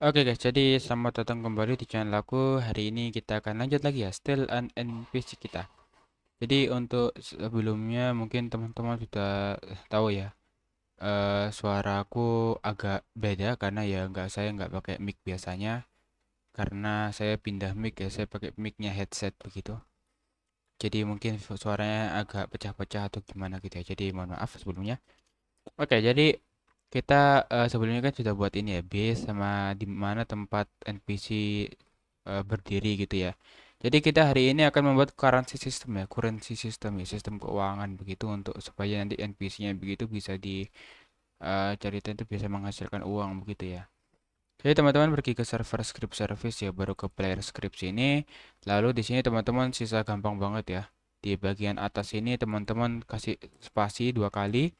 Oke guys, jadi selamat datang kembali di channel aku. Hari ini kita akan lanjut lagi ya, still an NPC kita. Jadi untuk sebelumnya mungkin teman-teman sudah tahu ya, suaraku agak beda karena ya saya nggak pakai mic biasanya, karena saya pindah mic ya, saya pakai micnya headset begitu. Jadi mungkin suaranya agak pecah-pecah atau gimana gitu ya. Jadi mohon maaf sebelumnya. Oke, jadi kita sebelumnya kan sudah buat ini ya, base sama di mana tempat NPC berdiri gitu ya. Jadi kita hari ini akan membuat currency system ya, sistem keuangan begitu untuk supaya nanti NPC-nya begitu bisa di cerita itu bisa menghasilkan uang begitu ya. Jadi teman-teman pergi ke server script service ya, baru ke player scripts ini. Lalu di sini teman-teman sisa gampang banget ya. Di bagian atas ini teman-teman kasih spasi 2 kali.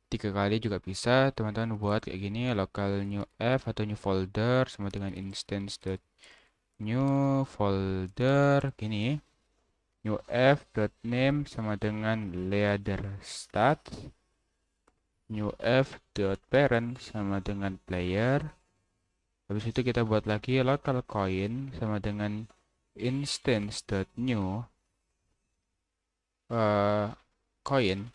3 kali juga bisa teman-teman buat kayak gini, local new f atau new folder sama dengan instance.new folder gini, new f.name sama dengan leader.stat, new f.parent sama dengan player. Habis itu kita buat lagi local coin sama dengan instance.new coin.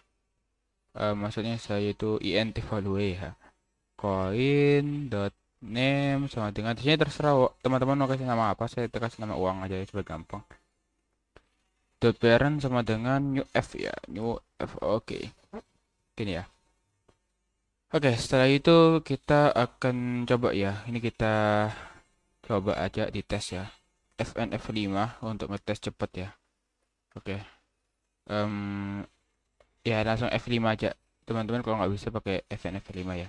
Maksudnya saya itu int value ya, coin dot name sama dengan di sini terserah teman-teman mau kasih nama apa, saya kasih nama uang aja ya supaya gampang. Dot parent sama dengan new f ya, new f. Oke, gini ya. Oke, setelah itu kita akan coba ya, ini kita coba aja di tes ya, FNF5 untuk ngetes cepet ya. Oke, ya langsung F5 aja teman-teman, kalau nggak bisa pakai FNF5 ya.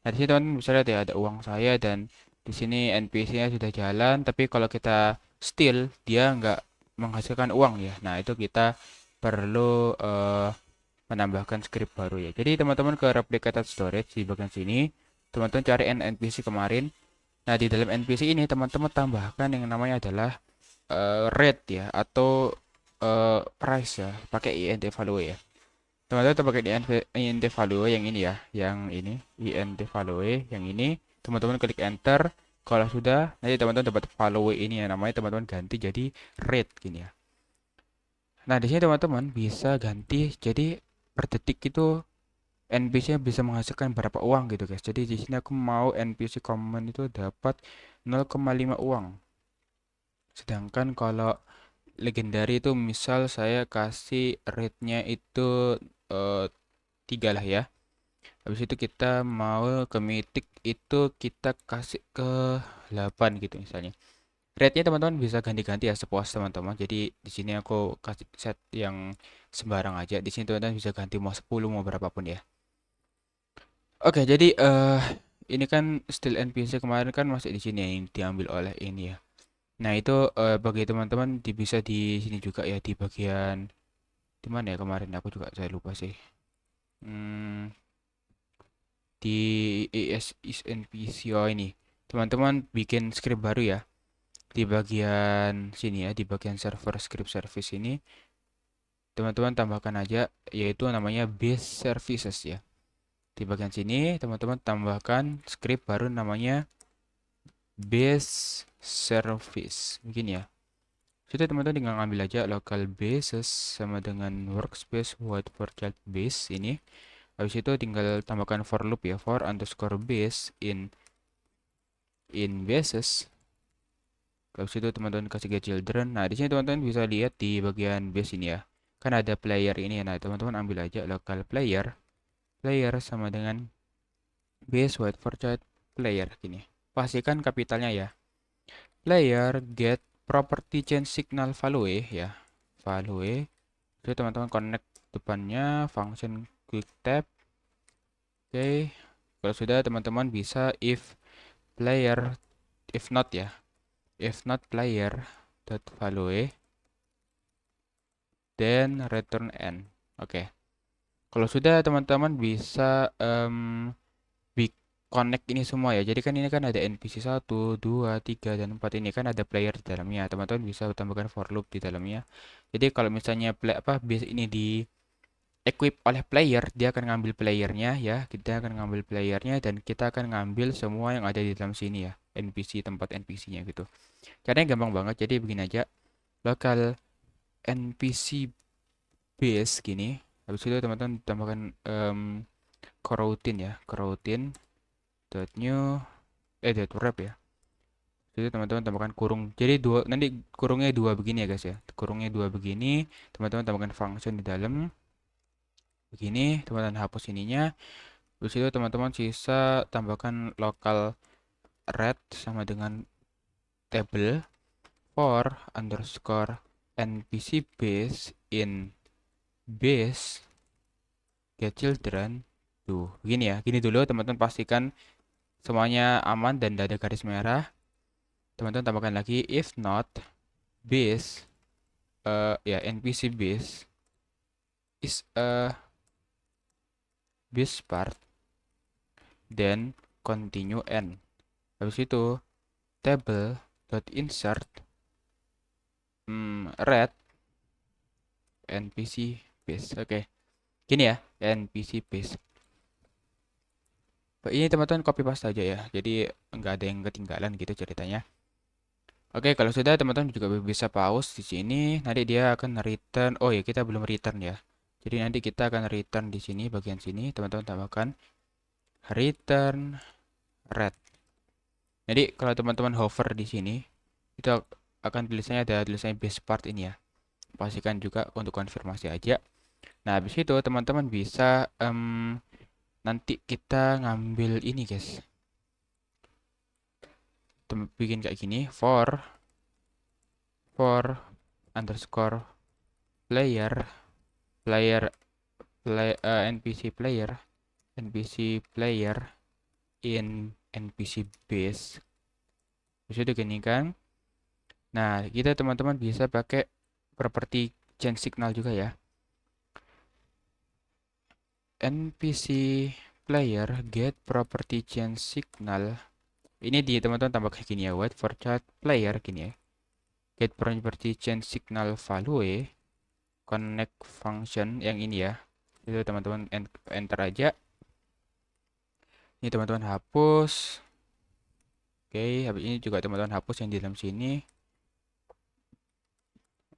Nah, di sini teman-teman bisa lihat ya ada uang saya dan di sini NPC-nya sudah jalan, tapi kalau kita steal dia nggak menghasilkan uang ya. Nah, itu kita perlu menambahkan script baru ya. Jadi teman-teman ke replicated storage di bagian sini, teman-teman cari NPC kemarin. Nah, di dalam NPC ini teman-teman tambahkan yang namanya adalah rate ya atau price ya, pakai int value ya. Teman-teman pakai int value yang ini ya, yang ini int value yang ini. Teman-teman klik enter. Kalau sudah, nanti teman-teman dapat value ini ya, namanya teman-teman ganti jadi rate gini ya. Nah, di sini teman-teman bisa ganti jadi per detik itu NPC bisa menghasilkan berapa uang gitu guys. Jadi di sini aku mau NPC common itu dapat 0,5 uang. Sedangkan kalau legendary itu misal saya kasih rate-nya itu 3 lah ya. Habis itu kita mau ke mythic itu kita kasih ke 8 gitu misalnya. Rate-nya teman-teman bisa ganti-ganti ya sepuas teman-teman. Jadi di sini aku kasih set yang sembarang aja. Di sini teman-teman bisa ganti mau 10 mau berapapun ya. Oke, jadi ini kan still NPC kemarin kan masih di sini ya, yang diambil oleh ini ya. Nah, itu bagi teman-teman bisa di sini juga ya, di bagian di mana ya kemarin aku juga saya lupa sih. Hmm, di ES is NPC oh ini. Teman-teman bikin script baru ya di bagian sini ya, di bagian server script service ini. Teman-teman tambahkan aja yaitu namanya base services ya. Di bagian sini teman-teman tambahkan script baru namanya base service. Begini ya. Jadi teman-teman tinggal ambil aja local bases sama dengan workspace void for child base ini. Habis itu tinggal tambahkan for loop ya, for underscore base in bases. Habis itu teman-teman kasih get children. Nah, di sini teman-teman bisa lihat di bagian base ini ya. Kan ada player ini ya. Nah, teman-teman ambil aja local player. Player sama dengan base void for child player gini. Pastikan kapitalnya ya. Player get property change signal value ya. Value. Jadi teman-teman connect depannya function quick tab. Oke. Kalau sudah teman-teman bisa if player if not ya. If not player dot value then return n. Oke. Kalau sudah teman-teman bisa connect ini semua ya. Jadi kan ini kan ada NPC 1, 2, 3 dan 4 ini kan ada player di dalamnya. Teman-teman bisa tambahkan for loop di dalamnya. Jadi kalau misalnya base ini di equip oleh player, dia akan ngambil playernya ya. Kita akan ngambil playernya dan kita akan ngambil semua yang ada di dalam sini ya. NPC tempat NPC-nya gitu. Caranya gampang banget. Jadi begini aja. Local NPC base gini. Habis itu teman-teman tambahkan coroutine ya, coroutine dot new dot wrap ya. Jadi teman-teman tambahkan kurung. Jadi dua nanti kurungnya dua begini ya guys ya. Kurungnya dua begini. Teman-teman tambahkan function di dalam begini. Teman-teman hapus ininya. Terus itu teman-teman sisa tambahkan local red sama dengan table for underscore npc base in base get children. Tuh begini ya. Gini dulu teman-teman pastikan semuanya aman dan tidak ada garis merah. Teman-teman tambahkan lagi if not base ya npc base is a base part then continue n. Habis itu table dot insert red npc base. Oke. Gini ya, npc base. Ini teman-teman copy paste aja ya. Jadi nggak ada yang ketinggalan gitu ceritanya. Oke, kalau sudah teman-teman juga bisa pause di sini. Nanti dia akan return. Oh ya, kita belum return ya. Jadi nanti kita akan return di sini bagian sini. Teman-teman tambahkan return red. Jadi kalau teman-teman hover di sini, itu akan tulisannya ada tulisannya base part ini ya. Pastikan juga untuk konfirmasi aja. Nah, habis itu teman-teman bisa nanti kita ngambil ini guys. Bikin kayak gini for underscore player npc player in npc base. Bisa begini kan. Nah, kita teman-teman bisa pakai properti change signal juga ya. npc player get property change signal. Ini di teman-teman tambah kayak gini ya, wait for child player gini ya. Get property change signal value connect function yang ini ya. Itu teman-teman enter aja. Ini teman-teman hapus. Oke, habis ini juga teman-teman hapus yang di dalam sini.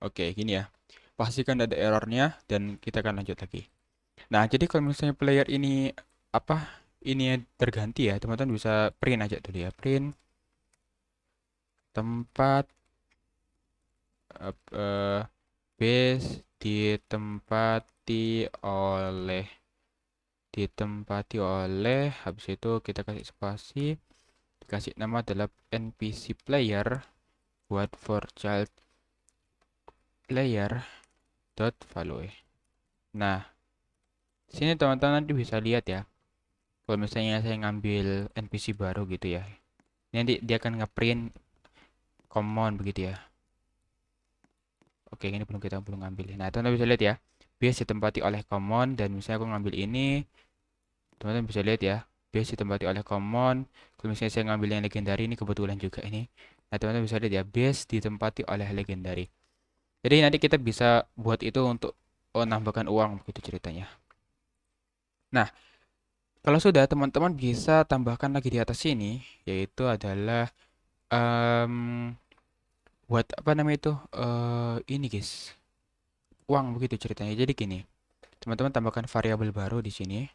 Oke, gini ya. Pastikan ada errornya dan kita akan lanjut lagi. Nah, jadi kalau misalnya player ini ini terganti ya, teman-teman bisa print aja dulu ya. Print tempat base ditempati oleh habis itu kita kasih spasi, dikasih nama adalah npc player buat for child player dot value. Nah, sini teman-teman nanti bisa lihat ya. Kalau misalnya saya ngambil npc baru gitu ya. Nanti dia akan ngeprint common begitu ya. Oke, ini kita belum ngambil. Nah, teman-teman bisa lihat ya. Base ditempati oleh common dan misalnya aku ngambil ini, teman-teman bisa lihat ya. Base ditempati oleh common. Kalau misalnya saya ngambil yang legendary ini kebetulan juga ini. Nah, teman-teman bisa lihat ya, base ditempati oleh legendary. Jadi nanti kita bisa buat itu untuk nambahkan uang begitu ceritanya. Nah, kalau sudah teman-teman bisa tambahkan lagi di atas sini, yaitu adalah buat apa namanya itu ini guys, uang begitu ceritanya. Jadi gini, teman-teman tambahkan variabel baru di sini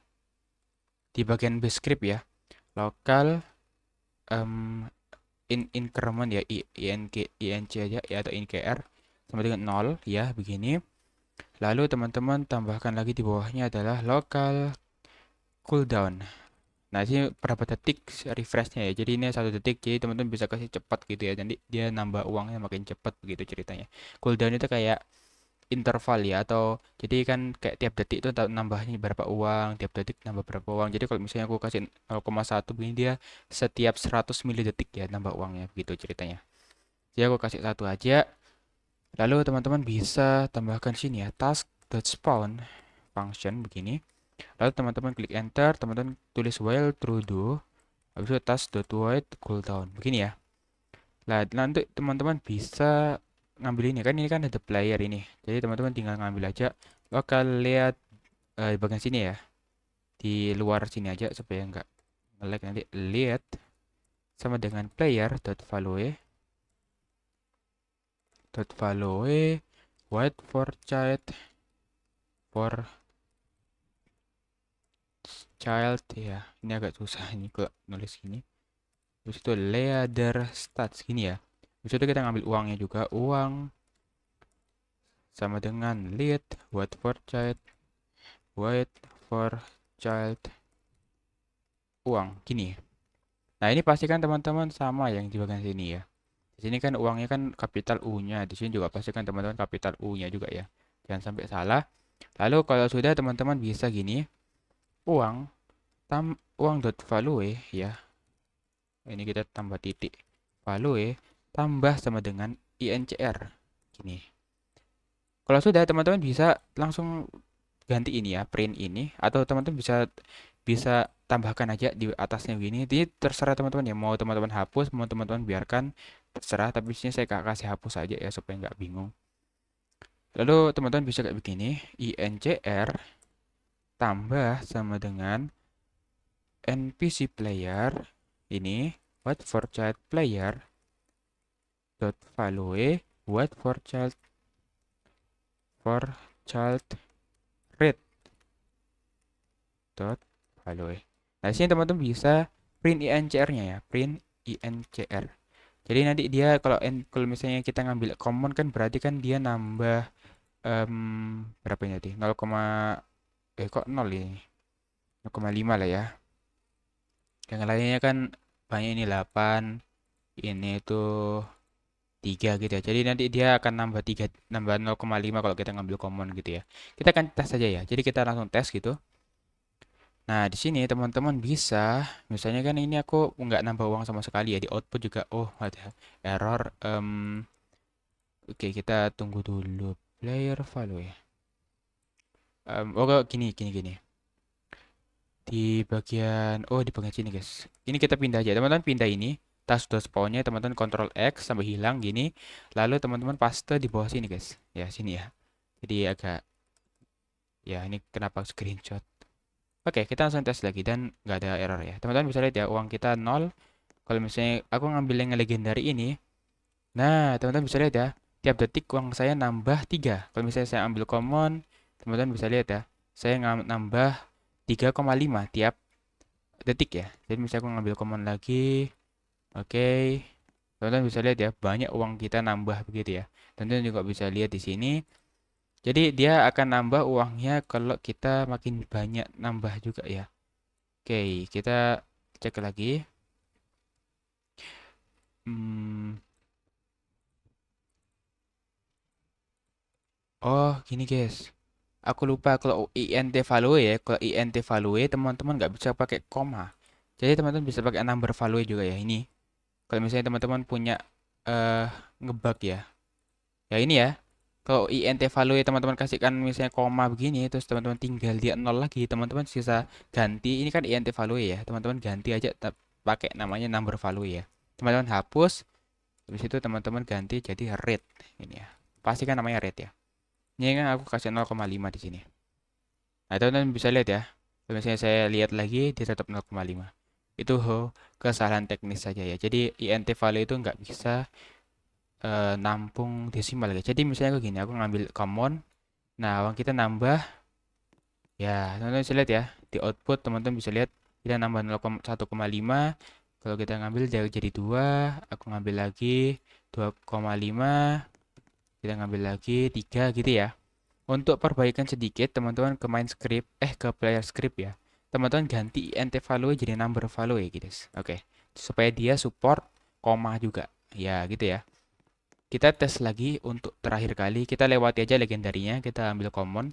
di bagian base script ya, lokal increment ya, inc aja ya atau inkr sama dengan 0 ya begini. Lalu teman-teman tambahkan lagi di bawahnya adalah local cooldown. Nah, ini berapa detik refreshnya ya. Jadi ini 1 detik. Jadi teman-teman bisa kasih cepat gitu ya. Nanti dia nambah uangnya makin cepat begitu ceritanya. Cooldown itu kayak interval ya, atau jadi kan kayak tiap detik itu nambahnya berapa uang, tiap detik nambah berapa uang. Jadi kalau misalnya aku kasih 0,1 begini, dia setiap 100 mili detik ya nambah uangnya begitu ceritanya. Jadi aku kasih 1 aja. Lalu teman-teman bisa tambahkan sini ya, task.spawn function begini. Lalu teman-teman klik enter, teman-teman tulis while true do, habis itu task.wait cooldown begini ya. Nah, nanti teman-teman bisa ngambil ini kan ada player ini. Jadi teman-teman tinggal ngambil aja. Bakal lihat di bagian sini ya. Di luar sini aja supaya nggak nge-lag nanti. Lihat sama dengan player.value wait for child ya. Ini agak susah ini kok nulis gini. Terus itu leader stats gini ya. Terus itu kita ngambil uangnya juga, uang sama dengan lead wait for child uang gini. Nah, ini pastikan teman-teman sama yang di bagian sini ya. Di sini kan uangnya kan kapital U-nya, di sini juga pastikan teman-teman kapital U-nya juga ya. Jangan sampai salah. Lalu kalau sudah teman-teman bisa gini, uang uang.value ya. Ini kita tambah titik. Value tambah sama dengan INCR. Gini. Kalau sudah teman-teman bisa langsung ganti ini ya, print ini atau teman-teman bisa bisa tambahkan aja di atasnya gini. Jadi terserah teman-teman ya, mau teman-teman hapus, mau teman-teman biarkan terserah, tapi sini saya kasih hapus aja ya supaya nggak bingung. Lalu teman-teman bisa kayak begini, INCR tambah sama dengan NPC player ini wait for child player dot value wait for child rate dot value. Nah, sini teman-teman bisa print INCR-nya ya, print INCR. Jadi nanti dia kalau misalnya kita ngambil common kan berarti kan dia nambah berapa ini tadi? 0, kok 0 ini? 0,5 lah ya. Yang lainnya kan banyak ini 8, ini tuh 3 gitu ya. Jadi nanti dia akan nambah 0,5 kalau kita ngambil common gitu ya. Kita akan tes saja ya. Jadi kita langsung tes gitu. Nah, di sini teman-teman bisa, misalnya kan ini aku nggak nambah uang sama sekali ya, di output juga, oh ada error. Oke, kita tunggu dulu player value ya. Gini. Di bagian sini guys. Ini kita pindah aja, teman-teman pindah ini. Tas sudah spawnnya, teman-teman Ctrl X sampai hilang gini. Lalu teman-teman paste di bawah sini guys. Ya, sini ya. Jadi agak, ya ini kenapa screenshot. Oke, kita langsung tes lagi dan nggak ada error ya. Teman-teman bisa lihat ya, uang kita 0. Kalau misalnya aku ngambil yang legendary ini, nah teman-teman bisa lihat ya, tiap detik uang saya nambah 3. Kalau misalnya saya ambil common, teman-teman bisa lihat ya, saya nambah 3,5 tiap detik ya. Jadi misalnya aku ngambil common lagi, oke, teman-teman bisa lihat ya, banyak uang kita nambah begitu ya. Teman-teman juga bisa lihat di sini. Jadi dia akan nambah uangnya kalau kita makin banyak nambah juga ya. Oke, kita cek lagi. Oh, gini guys. Aku lupa kalau int value ya. Kalau int value teman-teman nggak bisa pakai koma. Jadi teman-teman bisa pakai number value juga ya ini. Kalau misalnya teman-teman punya eh ngebug ya. Ya ini ya. Kalau int value teman-teman kasihkan misalnya koma begini terus teman-teman tinggal dia nol lagi, teman-teman sisa ganti. Ini kan int value ya. Teman-teman ganti aja pakai namanya number value ya. Teman-teman hapus. Habis itu teman-teman ganti jadi rate ini ya. Pastikan namanya rate ya. Ini kan aku kasih 0,5 di sini. Nah, teman-teman bisa lihat ya. Kalau misalnya saya lihat lagi, dia tetap 0,5. Itu kesalahan teknis saja ya. Jadi int value itu nggak bisa nampung desimal guys. Jadi misalnya aku gini, aku ngambil common. Nah, uang kita nambah. Ya, teman-teman bisa lihat ya. Di output teman-teman bisa lihat kita nambah 1,5. Kalau kita ngambil jadi 2. Aku ngambil lagi 2,5. Kita ngambil lagi 3 gitu ya. Untuk perbaikan sedikit, teman-teman ke player script ya. Teman-teman ganti int value jadi number value ya guys. Oke. Supaya dia support koma juga. Ya, gitu ya. Kita tes lagi untuk terakhir kali. Kita lewati aja legendarinya. Kita ambil common.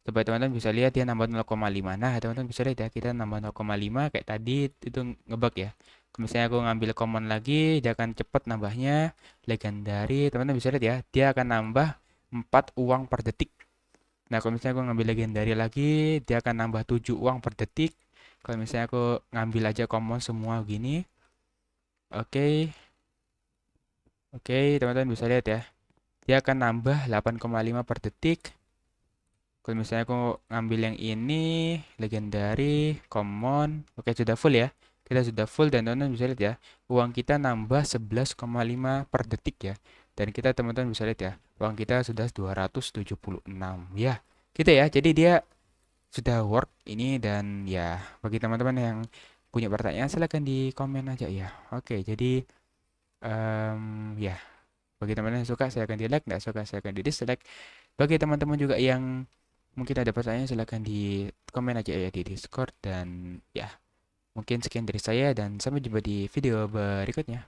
Supaya teman-teman bisa lihat dia nambah 0,5. Nah, teman-teman bisa lihat ya. Kita nambah 0,5 kayak tadi itu ngebug ya. Misalnya aku ngambil common lagi, dia akan cepat nambahnya. Legendary, teman-teman bisa lihat ya. Dia akan nambah 4 uang per detik. Nah, kalau misalnya aku ngambil legendary lagi, dia akan nambah 7 uang per detik. Kalau misalnya aku ngambil aja common semua begini. Oke. Oke, teman-teman bisa lihat ya. Dia akan nambah 8,5 per detik. Kalau misalnya aku ngambil yang ini, legendary, common. Oke, sudah full ya. kita sudah full dan teman-teman bisa lihat ya, uang kita nambah 11,5 per detik ya. Dan kita teman-teman bisa lihat ya, uang kita sudah 276 ya. Gitu ya. Jadi dia sudah work ini dan ya bagi teman-teman yang punya pertanyaan silahkan di komen aja ya. Oke, jadi ya bagi teman-teman yang suka silahkan di like, nggak suka silahkan di dislike. Bagi teman-teman juga yang mungkin ada pertanyaan silahkan di komen aja ya di Discord dan ya mungkin sekian dari saya dan sampai jumpa di video berikutnya.